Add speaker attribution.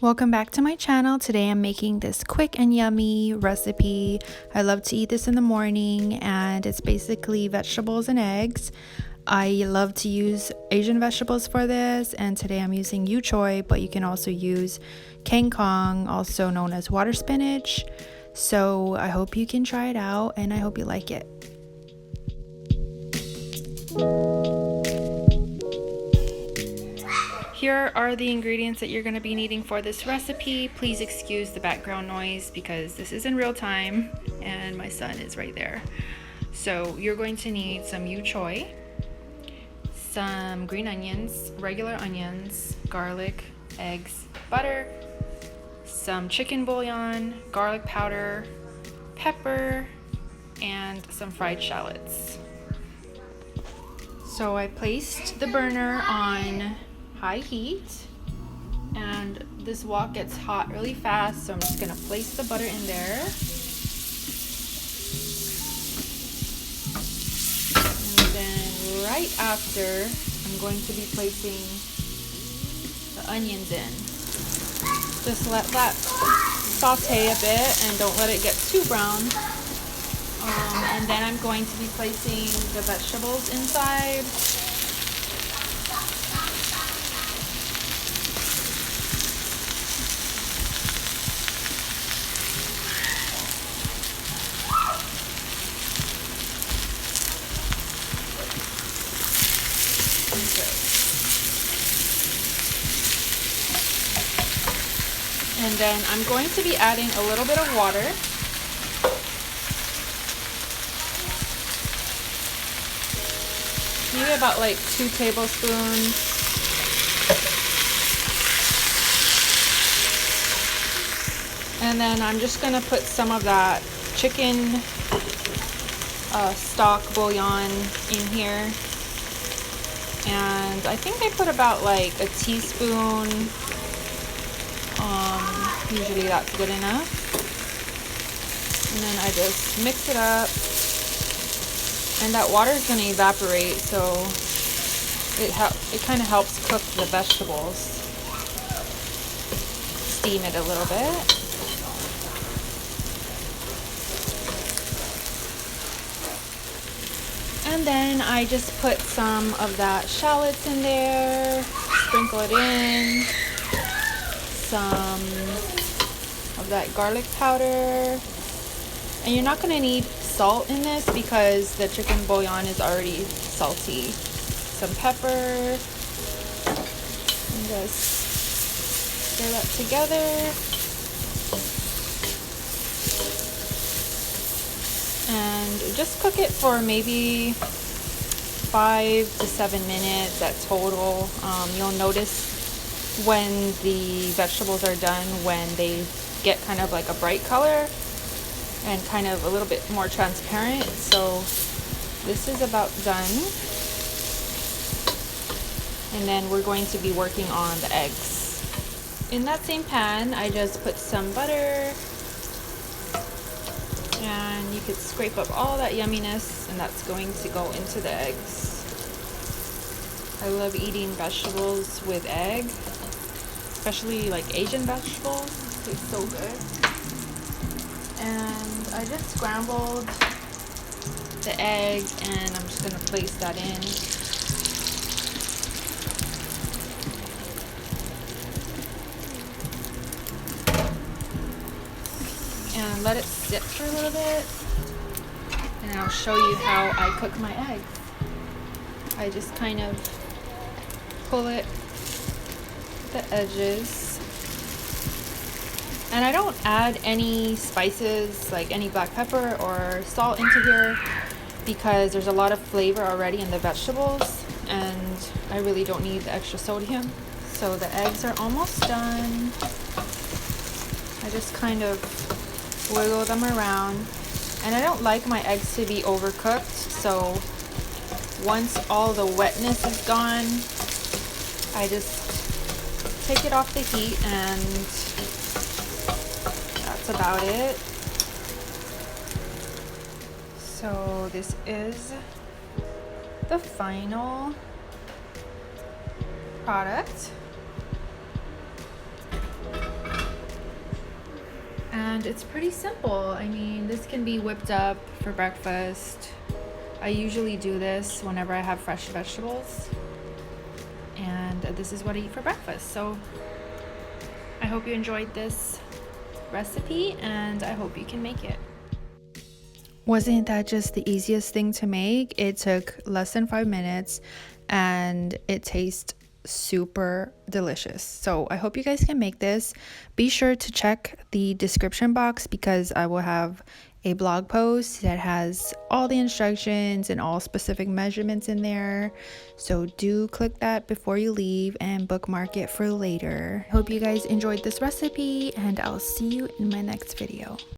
Speaker 1: Welcome back to my channel. Today I'm making this quick and yummy recipe. I love to eat this in the morning, and it's basically vegetables and eggs. I love to use Asian vegetables for this, and today I'm using Choy, but you can also use kangkong, also known as water spinach. So I hope you can try it out, and I hope you like it. Here are the ingredients that you're going to be needing for this recipe. Please excuse the background noise because this is in real time and my son is right there. So you're going to need some choy, some green onions, regular onions, garlic, eggs, butter, some chicken bouillon, garlic powder, pepper, and some fried shallots. So I placed the burner on high heat, and this wok gets hot really fast, so I'm just gonna place the butter in there, and then right after I'm going to be placing the onions in. Just let that saute a bit and don't let it get too brown, and then I'm going to be placing the vegetables inside. And then I'm going to be adding a little bit of water. Maybe about like 2 tablespoons. And then I'm just gonna put some of that chicken stock bouillon in here. And I think I put about like a teaspoon. Usually that's good enough. And then I just mix it up. And that water is going to evaporate, so it kind of helps cook the vegetables. Steam it a little bit. And then I just put some of that shallots in there, sprinkle it in, some of that garlic powder, and you're not going to need salt in this because the chicken bouillon is already salty. Some pepper, and just stir that together. And just cook it for maybe 5 to 7 minutes at total. You'll notice when the vegetables are done, when they get kind of like a bright color and kind of a little bit more transparent. So this is about done. And then we're going to be working on the eggs. In that same pan, I just put some butter, and you could scrape up all that yumminess, and that's going to go into the eggs. I love eating vegetables with egg, especially like Asian vegetables. It tastes so good. And I just scrambled the egg, and I'm just gonna place that in. And let it sit for a little bit, and I'll show you how I cook my eggs. I just kind of pull it the edges, and I don't add any spices like any black pepper or salt into here because there's a lot of flavor already in the vegetables, and I really don't need the extra sodium. So the eggs are almost done. I just kind of wiggle them around, and I don't like my eggs to be overcooked, so once all the wetness is gone, I just take it off the heat, and that's about it. So this is the final product. And it's pretty simple. I mean, this can be whipped up for breakfast. I usually do this whenever I have fresh vegetables. And this is what I eat for breakfast. So I hope you enjoyed this recipe and I hope you can make it. Wasn't that just the easiest thing to make? It took less than 5 minutes and it tastes super delicious. So I hope you guys can make this. Be sure to check the description box because I will have a blog post that has all the instructions and all specific measurements in there. So do click that before you leave and bookmark it for later. Hope you guys enjoyed this recipe and I'll see you in my next video.